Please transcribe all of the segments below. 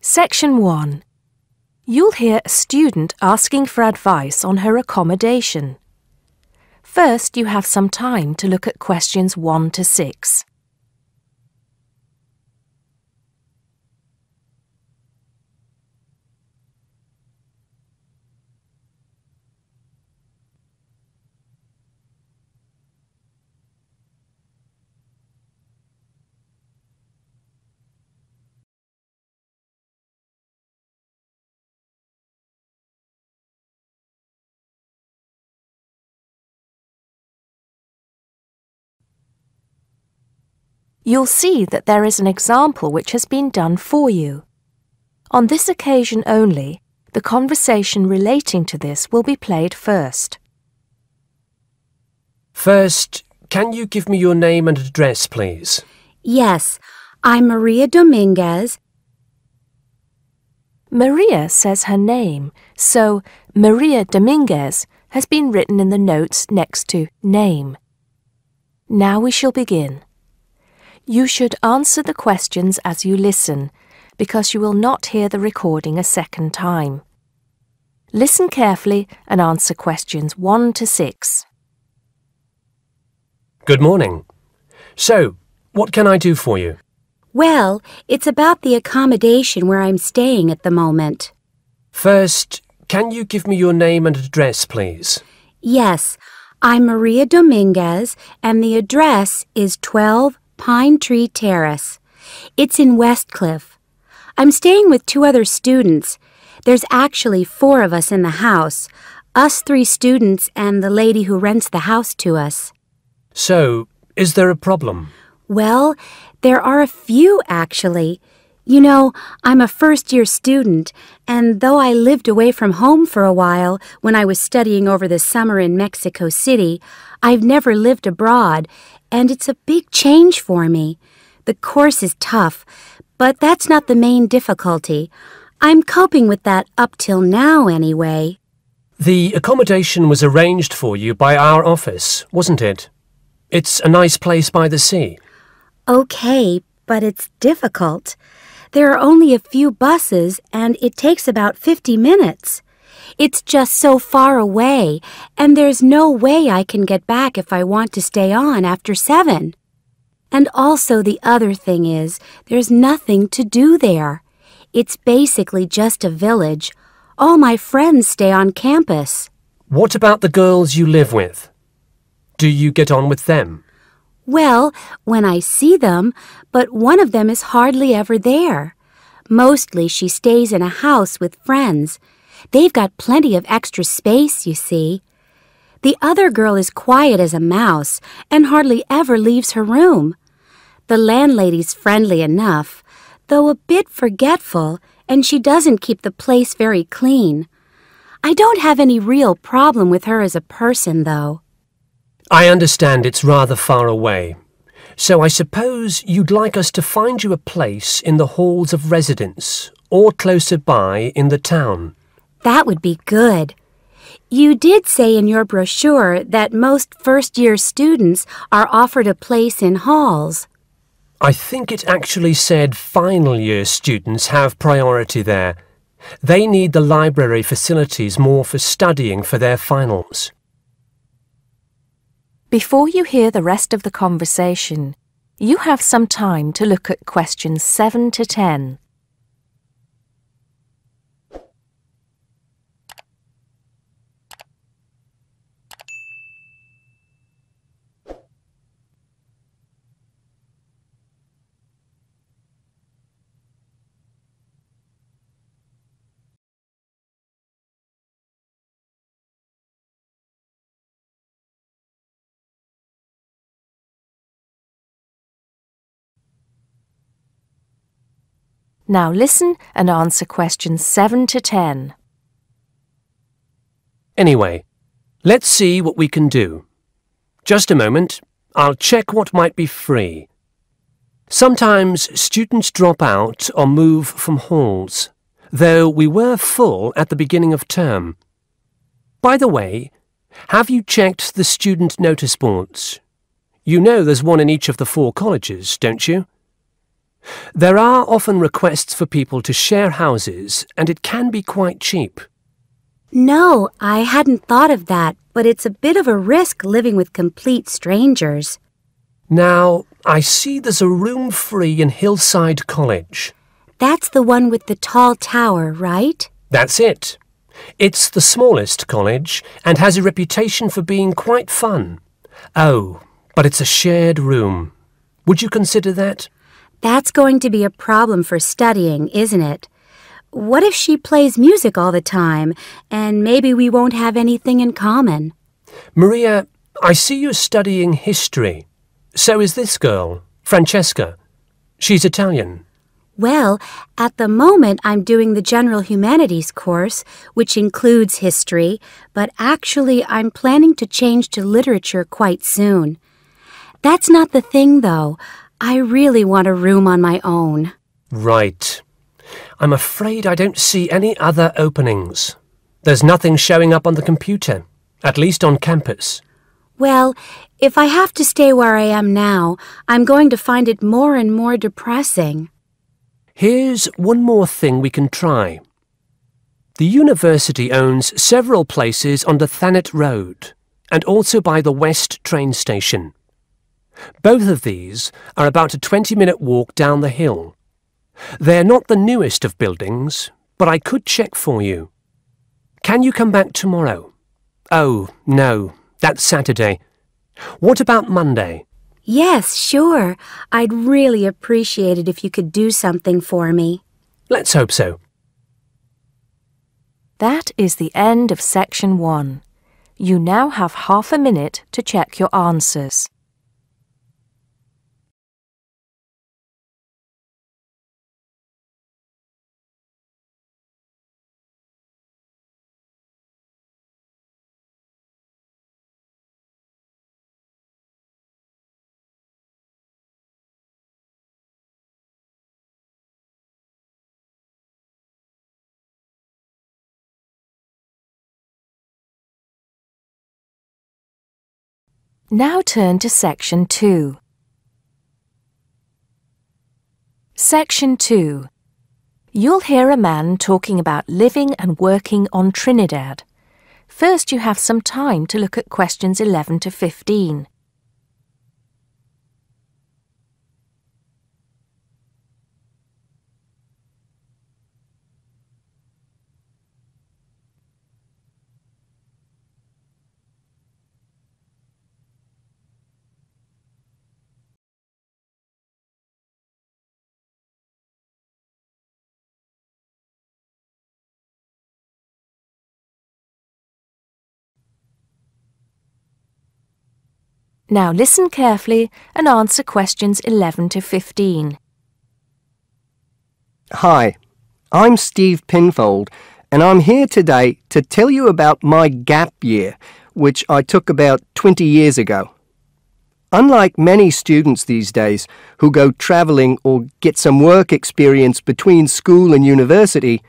Section 1. You'll hear a student asking for advice on her accommodation. First, you have some time to look at questions 1 to 6. You'll see that there is an example which has been done for you. On this occasion only, the conversation relating to this will be played first. First, can you give me your name and address, please? Yes, I'm Maria Dominguez. Maria says her name, so Maria Dominguez has been written in the notes next to name. Now we shall begin. You should answer the questions as you listen, because you will not hear the recording a second time. Listen carefully and answer questions 1 to 6. Good morning. So, what can I do for you? Well, it's about the accommodation where I'm staying at the moment. First, can you give me your name and address, please? Yes, I'm Maria Dominguez, and the address is 12 Pine Tree Terrace. It's in Westcliff. I'm staying with 2 other students. There's actually 4 of us in the house, us 3 students and the lady who rents the house to us. So, is there a problem? Well, there are a few, actually. You know, I'm a first-year student, and though I lived away from home for a while when I was studying over the summer in Mexico City, I've never lived abroad, and it's a big change for me. The course is tough, but that's not the main difficulty. I'm coping with that up till now, anyway. The accommodation was arranged for you by our office, wasn't it? It's a nice place by the sea. Okay, but it's difficult. There are only a few buses, and it takes about 50 minutes. It's just so far away, and there's no way I can get back if I want to stay on after 7. And also the other thing is, there's nothing to do there. It's basically just a village. All my friends stay on campus. What about the girls you live with? Do you get on with them? Well, when I see them, but one of them is hardly ever there. Mostly she stays in a house with friends. They've got plenty of extra space, you see. The other girl is quiet as a mouse and hardly ever leaves her room. The landlady's friendly enough, though a bit forgetful, and she doesn't keep the place very clean. I don't have any real problem with her as a person, though. I understand it's rather far away, so I suppose you'd like us to find you a place in the halls of residence or closer by in the town. That would be good. You did say in your brochure that most first-year students are offered a place in halls. I think it actually said final-year students have priority there. They need the library facilities more for studying for their finals. Before you hear the rest of the conversation, you have some time to look at questions 7 to 10. Now listen and answer questions 7 to 10. Anyway, let's see what we can do. Just a moment, I'll check what might be free. Sometimes students drop out or move from halls, though we were full at the beginning of term. By the way, have you checked the student notice boards? You know there's one in each of the 4 colleges, don't you? There are often requests for people to share houses, and it can be quite cheap. No, I hadn't thought of that, but it's a bit of a risk living with complete strangers. Now, I see there's a room free in Hillside College. That's the one with the tall tower, right? That's it. It's the smallest college and has a reputation for being quite fun. Oh, but it's a shared room. Would you consider that? That's going to be a problem for studying, isn't it? What if she plays music all the time, and maybe we won't have anything in common? Maria, I see you're studying history. So is this girl, Francesca. She's Italian. Well, at the moment I'm doing the General Humanities course, which includes history, but actually I'm planning to change to literature quite soon. That's not the thing, though. I really want a room on my own. Right. I'm afraid I don't see any other openings. There's nothing showing up on the computer, at least on campus. Well, if I have to stay where I am now, I'm going to find it more and more depressing. Here's one more thing we can try. The university owns several places on the Thanet Road and also by the West train station. Both of these are about a 20-minute walk down the hill. They're not the newest of buildings, but I could check for you. Can you come back tomorrow? Oh, no, that's Saturday. What about Monday? Yes, sure. I'd really appreciate it if you could do something for me. Let's hope so. That is the end of section 1. You now have half a minute to check your answers. Now turn to section 2. Section 2. You'll hear a man talking about living and working on Trinidad. First, you have some time to look at questions 11 to 15. Now listen carefully and answer questions 11 to 15. Hi, I'm Steve Pinfold, and I'm here today to tell you about my gap year, which I took about 20 years ago. Unlike many students these days who go travelling or get some work experience between school and university,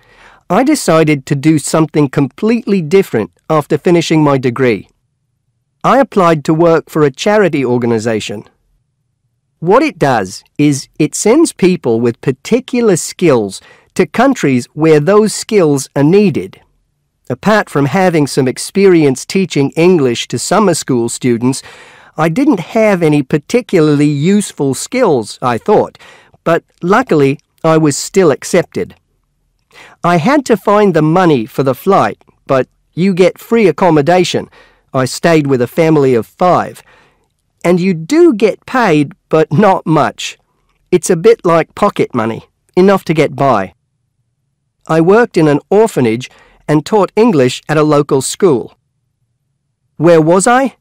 I decided to do something completely different after finishing my degree. I applied to work for a charity organisation. What it does is it sends people with particular skills to countries where those skills are needed. Apart from having some experience teaching English to summer school students, I didn't have any particularly useful skills, I thought, but luckily I was still accepted. I had to find the money for the flight, but you get free accommodation. I stayed with a family of 5. And you do get paid, but not much. It's a bit like pocket money, enough to get by. I worked in an orphanage and taught English at a local school. Where was I?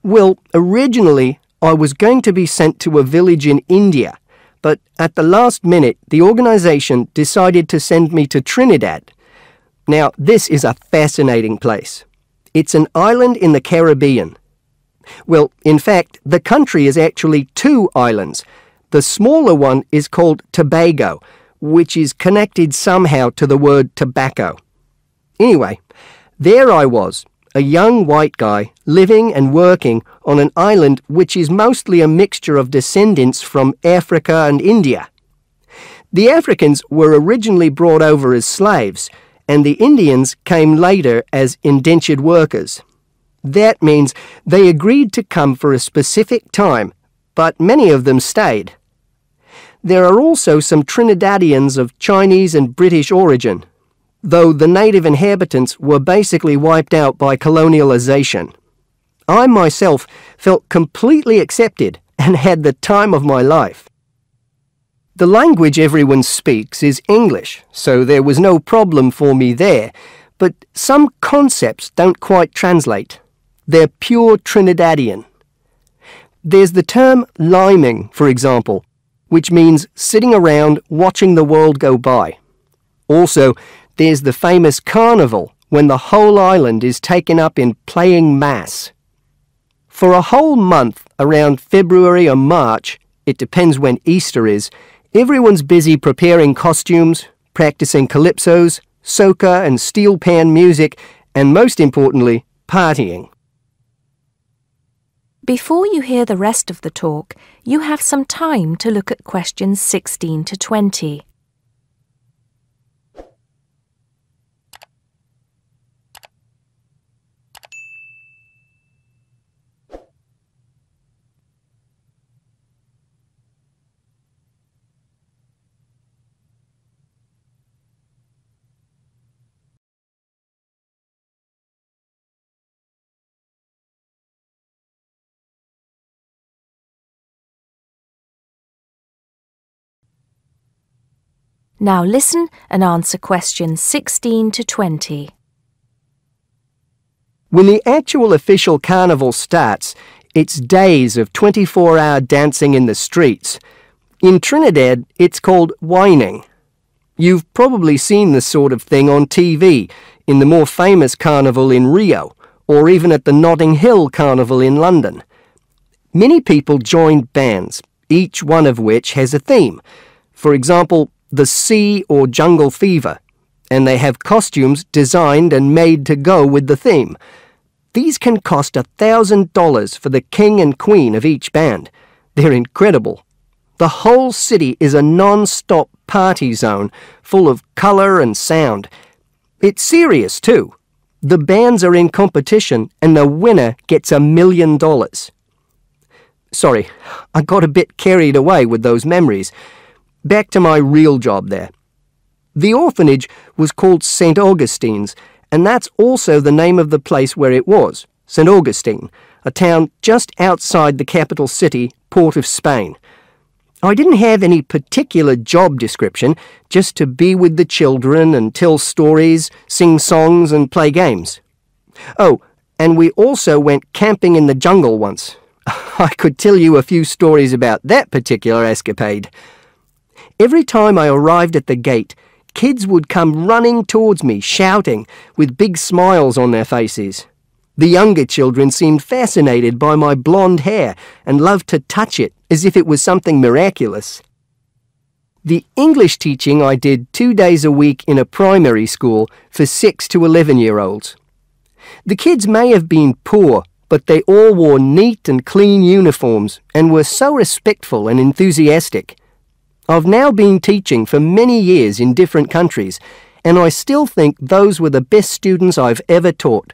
Well, originally I was going to be sent to a village in India, but at the last minute the organisation decided to send me to Trinidad. Now, this is a fascinating place. It's an island in the Caribbean. Well, in fact, the country is actually 2 islands. The smaller one is called Tobago, which is connected somehow to the word tobacco. Anyway, there I was, a young white guy living and working on an island which is mostly a mixture of descendants from Africa and India. The Africans were originally brought over as slaves, and the Indians came later as indentured workers. That means they agreed to come for a specific time, but many of them stayed. There are also some Trinidadians of Chinese and British origin, though the native inhabitants were basically wiped out by colonialization. I myself felt completely accepted and had the time of my life. The language everyone speaks is English, so there was no problem for me there, but some concepts don't quite translate. They're pure Trinidadian. There's the term liming, for example, which means sitting around watching the world go by. Also, there's the famous carnival, when the whole island is taken up in playing mass. For a whole month, around February or March, it depends when Easter is, everyone's busy preparing costumes, practicing calypsos, soca and steel pan music, and most importantly, partying. Before you hear the rest of the talk, you have some time to look at questions 16 to 20. Now listen and answer questions 16 to 20. When the actual official carnival starts, it's days of 24-hour dancing in the streets. In Trinidad, it's called whining. You've probably seen this sort of thing on TV, in the more famous carnival in Rio, or even at the Notting Hill Carnival in London. Many people joined bands, each one of which has a theme. For example, the Sea or Jungle Fever, and they have costumes designed and made to go with the theme. These can cost $1,000 for the king and queen of each band. They're incredible. The whole city is a non-stop party zone, full of colour and sound. It's serious too. The bands are in competition and the winner gets $1 million. Sorry, I got a bit carried away with those memories. Back to my real job there. The orphanage was called St. Augustine's, and that's also the name of the place where it was, St. Augustine, a town just outside the capital city, Port of Spain. I didn't have any particular job description, just to be with the children and tell stories, sing songs and play games. Oh, and we also went camping in the jungle once. I could tell you a few stories about that particular escapade. Every time I arrived at the gate, kids would come running towards me, shouting, with big smiles on their faces. The younger children seemed fascinated by my blonde hair and loved to touch it as if it was something miraculous. The English teaching I did 2 days a week in a primary school for 6 to 11-year-olds. The kids may have been poor, but they all wore neat and clean uniforms and were so respectful and enthusiastic. I've now been teaching for many years in different countries, and I still think those were the best students I've ever taught.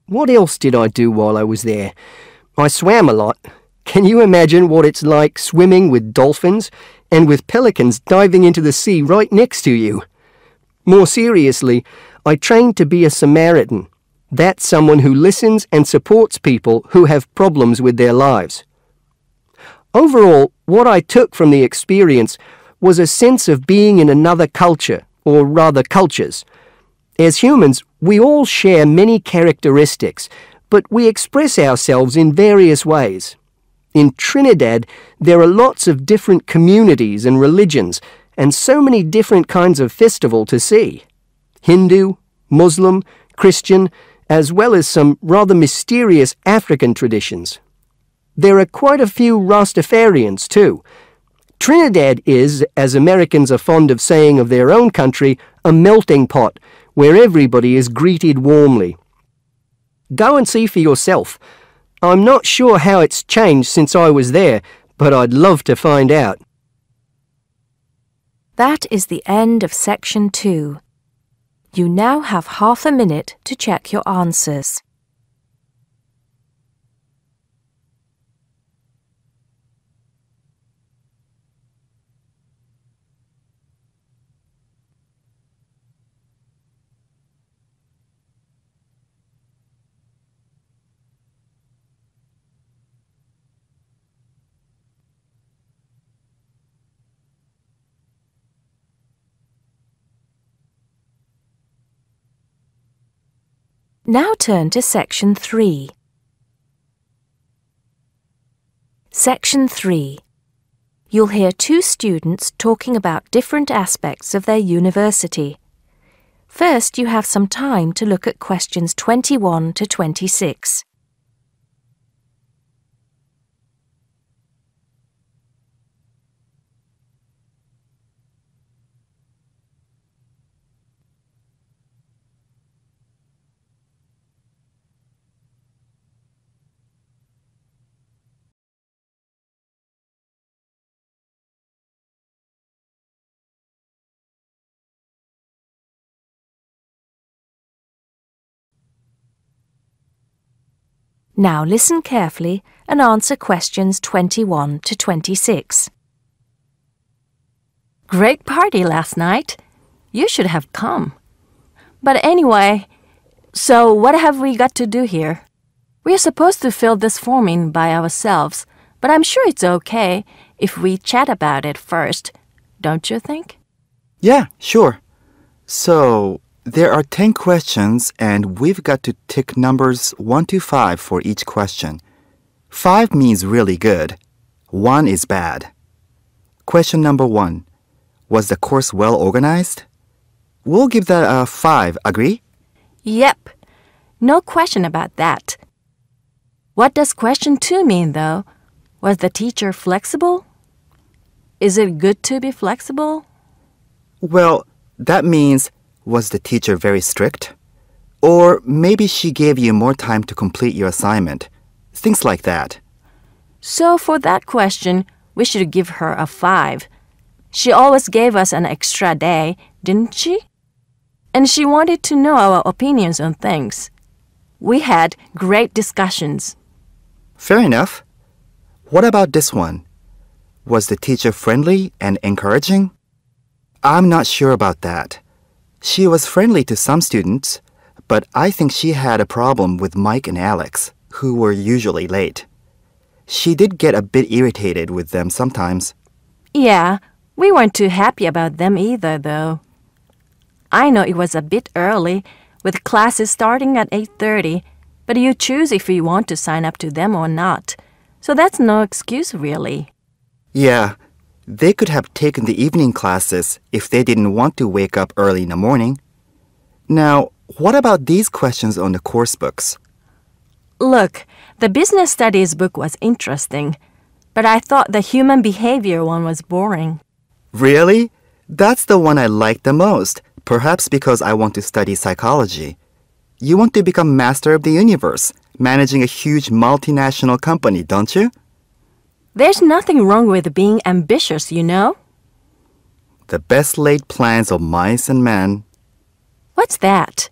What else did I do while I was there? I swam a lot. Can you imagine what it's like swimming with dolphins and with pelicans diving into the sea right next to you? More seriously, I trained to be a Samaritan. That's someone who listens and supports people who have problems with their lives. Overall, what I took from the experience was a sense of being in another culture, or rather cultures. As humans, we all share many characteristics, but we express ourselves in various ways. In Trinidad, there are lots of different communities and religions, and so many different kinds of festival to see. Hindu, Muslim, Christian, as well as some rather mysterious African traditions. There are quite a few Rastafarians too. Trinidad is, as Americans are fond of saying of their own country, a melting pot where everybody is greeted warmly. Go and see for yourself. I'm not sure how it's changed since I was there, but I'd love to find out. That is the end of section 2. You now have half a minute to check your answers. Now turn to section 3. Section 3. You'll hear two students talking about different aspects of their university. First, you have some time to look at questions 21 to 26. Now listen carefully and answer questions 21 to 26. Great party last night. You should have come. But anyway, so what have we got to do here? We're supposed to fill this form in by ourselves, but I'm sure it's okay if we chat about it first, don't you think? Yeah, sure. So, there are 10 questions and we've got to tick numbers 1 to 5 for each question. 5 means really good. 1 is bad. Question number 1. Was the course well organized? We'll give that a 5, agree? Yep. No question about that. What does question 2 mean, though? Was the teacher flexible? Is it good to be flexible? Well, that means, was the teacher very strict? Or maybe she gave you more time to complete your assignment. Things like that. So for that question, we should give her a 5. She always gave us an extra day, didn't she? And she wanted to know our opinions on things. We had great discussions. Fair enough. What about this one? Was the teacher friendly and encouraging? I'm not sure about that. She was friendly to some students, but I think she had a problem with Mike and Alex, who were usually late. She did get a bit irritated with them sometimes. Yeah, we weren't too happy about them either, though. I know it was a bit early, with classes starting at 8:30, but you choose if you want to sign up to them or not. So that's no excuse, really. Yeah, they could have taken the evening classes if they didn't want to wake up early in the morning. Now, what about these questions on the course books? Look, the business studies book was interesting, but I thought the human behavior one was boring. Really? That's the one I like the most, perhaps because I want to study psychology. You want to become master of the universe, managing a huge multinational company, don't you? There's nothing wrong with being ambitious, you know? The best laid plans of mice and men. What's that?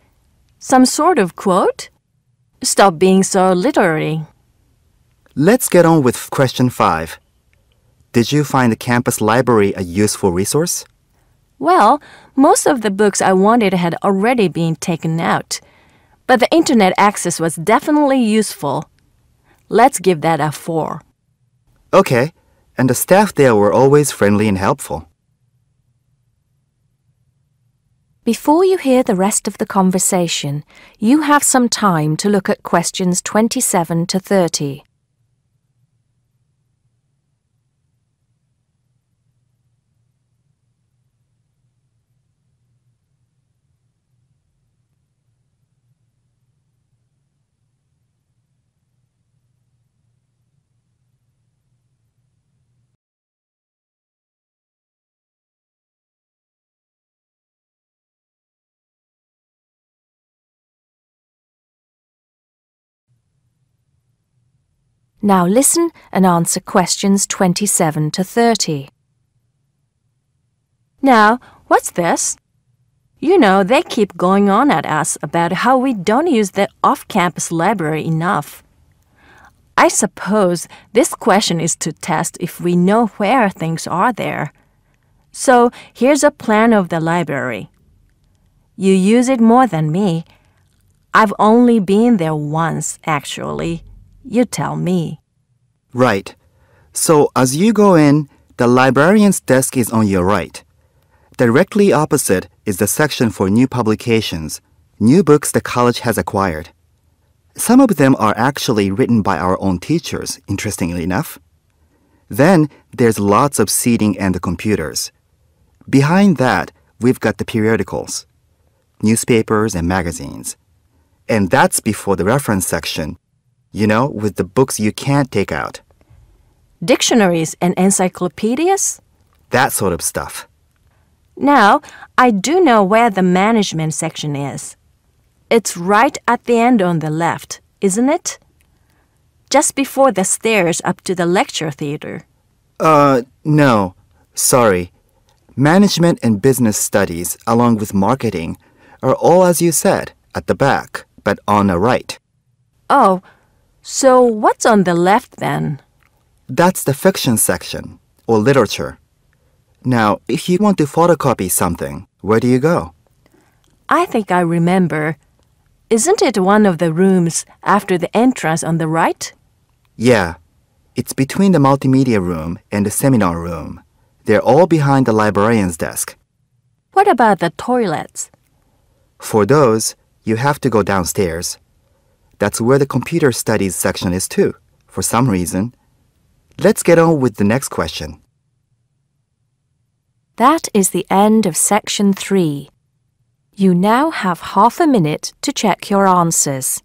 Some sort of quote? Stop being so literary. Let's get on with question 5. Did you find the campus library a useful resource? Well, most of the books I wanted had already been taken out, but the internet access was definitely useful. Let's give that a 4. Okay, and the staff there were always friendly and helpful. Before you hear the rest of the conversation, you have some time to look at questions 27 to 30. Now listen and answer questions 27 to 30. Now, what's this? You know, they keep going on at us about how we don't use the off-campus library enough. I suppose this question is to test if we know where things are there. So, here's a plan of the library. You use it more than me. I've only been there once, actually. You tell me. Right. So as you go in, the librarian's desk is on your right. Directly opposite is the section for new publications, new books the college has acquired. Some of them are actually written by our own teachers, interestingly enough. Then there's lots of seating and the computers. Behind that, we've got the periodicals, newspapers and magazines. And that's before the reference section, you know, with the books you can't take out. Dictionaries and encyclopedias? That sort of stuff. Now, I do know where the management section is. It's right at the end on the left, isn't it? Just before the stairs up to the lecture theater. No. Sorry. Management and business studies, along with marketing, are all, as you said, at the back, but on the right. Oh, so what's on the left then? That's the fiction section, or literature. Now, if you want to photocopy something, where do you go? I think I remember. Isn't it one of the rooms after the entrance on the right? Yeah. It's between the multimedia room and the seminar room. They're all behind the librarian's desk. What about the toilets? For those, you have to go downstairs. That's where the computer studies section is too, for some reason. Let's get on with the next question. That is the end of section 3. You now have half a minute to check your answers.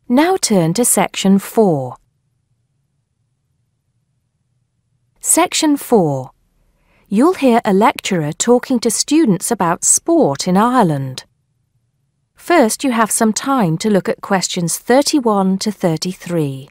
Now turn to section 4. Section 4. You'll hear a lecturer talking to students about sport in Ireland. First, you have some time to look at questions 31 to 33.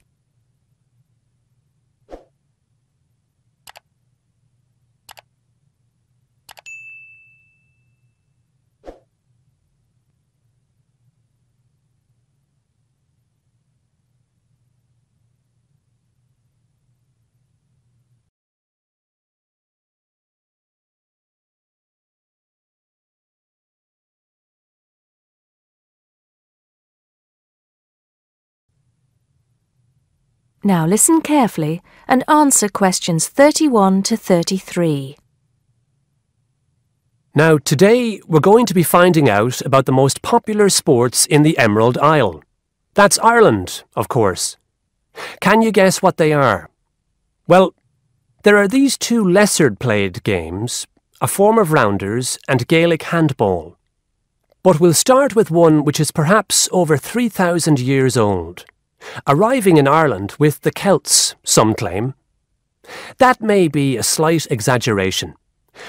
Now listen carefully and answer questions 31 to 33. Now, today we're going to be finding out about the most popular sports in the Emerald Isle. That's Ireland, of course. Can you guess what they are? Well, there are these two lesser-played games, a form of rounders and Gaelic handball. But we'll start with one which is perhaps over 3,000 years old, arriving in Ireland with the Celts, some claim. That may be a slight exaggeration,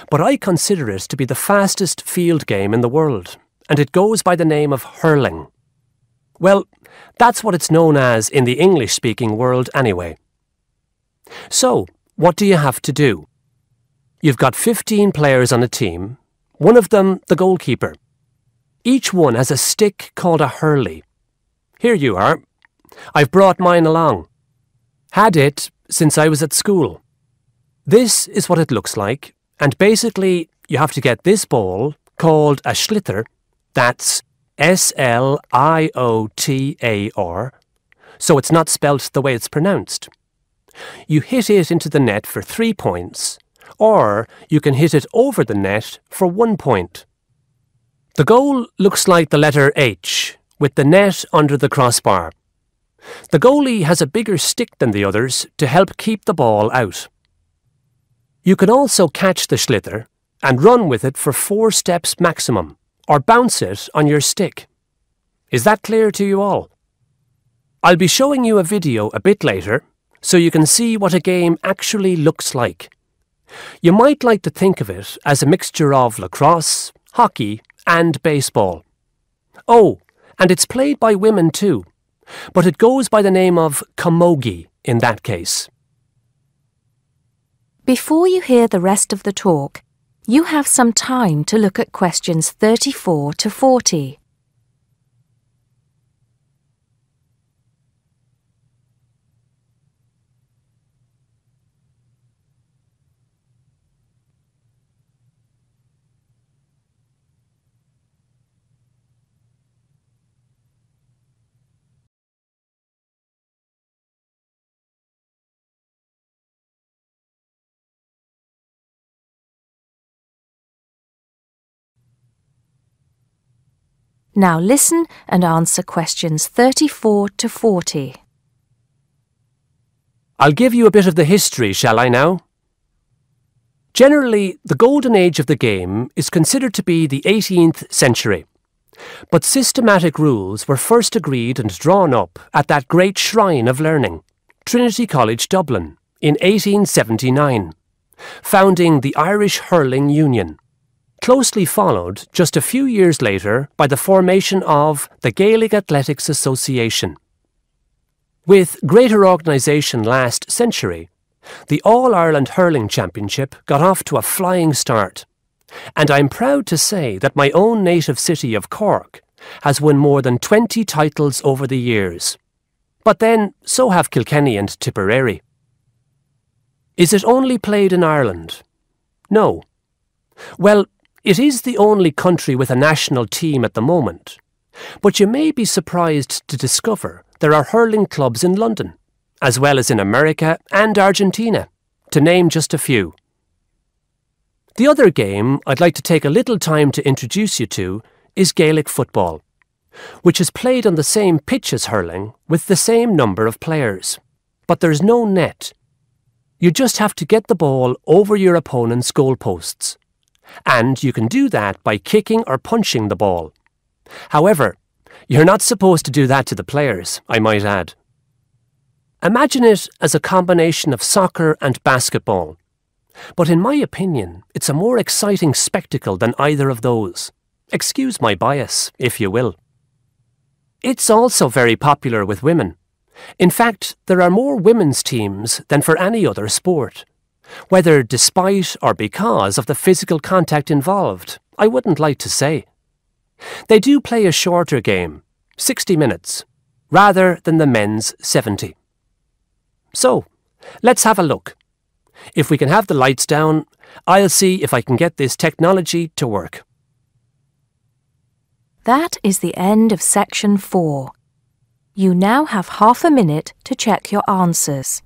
but I consider it to be the fastest field game in the world, and it goes by the name of hurling. Well, that's what it's known as in the English-speaking world anyway. So, what do you have to do? You've got 15 players on a team, one of them the goalkeeper. Each one has a stick called a hurley. Here you are. I've brought mine along. Had it since I was at school. This is what it looks like, and basically you have to get this ball, called a sliotar, that's S-L-I-O-T-A-R, so it's not spelt the way it's pronounced. You hit it into the net for 3 points, or you can hit it over the net for 1 point. The goal looks like the letter H, with the net under the crossbar. The goalie has a bigger stick than the others to help keep the ball out. You can also catch the sliotar and run with it for 4 steps maximum, or bounce it on your stick. Is that clear to you all? I'll be showing you a video a bit later so you can see what a game actually looks like. You might like to think of it as a mixture of lacrosse, hockey and baseball. Oh, and it's played by women too, but it goes by the name of camogie in that case. Before you hear the rest of the talk, you have some time to look at questions 34 to 40. Now listen and answer questions 34 to 40. I'll give you a bit of the history, shall I now? Generally, the golden age of the game is considered to be the 18th century. But systematic rules were first agreed and drawn up at that great shrine of learning, Trinity College Dublin, in 1879, founding the Irish Hurling Union, closely followed just a few years later by the formation of the Gaelic Athletics Association. With greater organisation last century, the All-Ireland Hurling Championship got off to a flying start, and I'm proud to say that my own native city of Cork has won more than 20 titles over the years. But then, so have Kilkenny and Tipperary. Is it only played in Ireland? No. Well, it is the only country with a national team at the moment, but you may be surprised to discover there are hurling clubs in London, as well as in America and Argentina, to name just a few. The other game I'd like to take a little time to introduce you to is Gaelic football, which is played on the same pitch as hurling with the same number of players, but there's no net. You just have to get the ball over your opponent's goalposts. And you can do that by kicking or punching the ball. However, you're not supposed to do that to the players, I might add. Imagine it as a combination of soccer and basketball. But in my opinion, it's a more exciting spectacle than either of those. Excuse my bias, if you will. It's also very popular with women. In fact, there are more women's teams than for any other sport. Whether despite or because of the physical contact involved, I wouldn't like to say. They do play a shorter game, 60 minutes, rather than the men's 70. So, let's have a look. If we can have the lights down, I'll see if I can get this technology to work. That is the end of section 4. You now have half a minute to check your answers.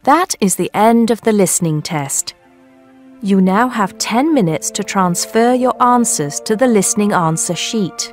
That is the end of the listening test. You now have 10 minutes to transfer your answers to the listening answer sheet.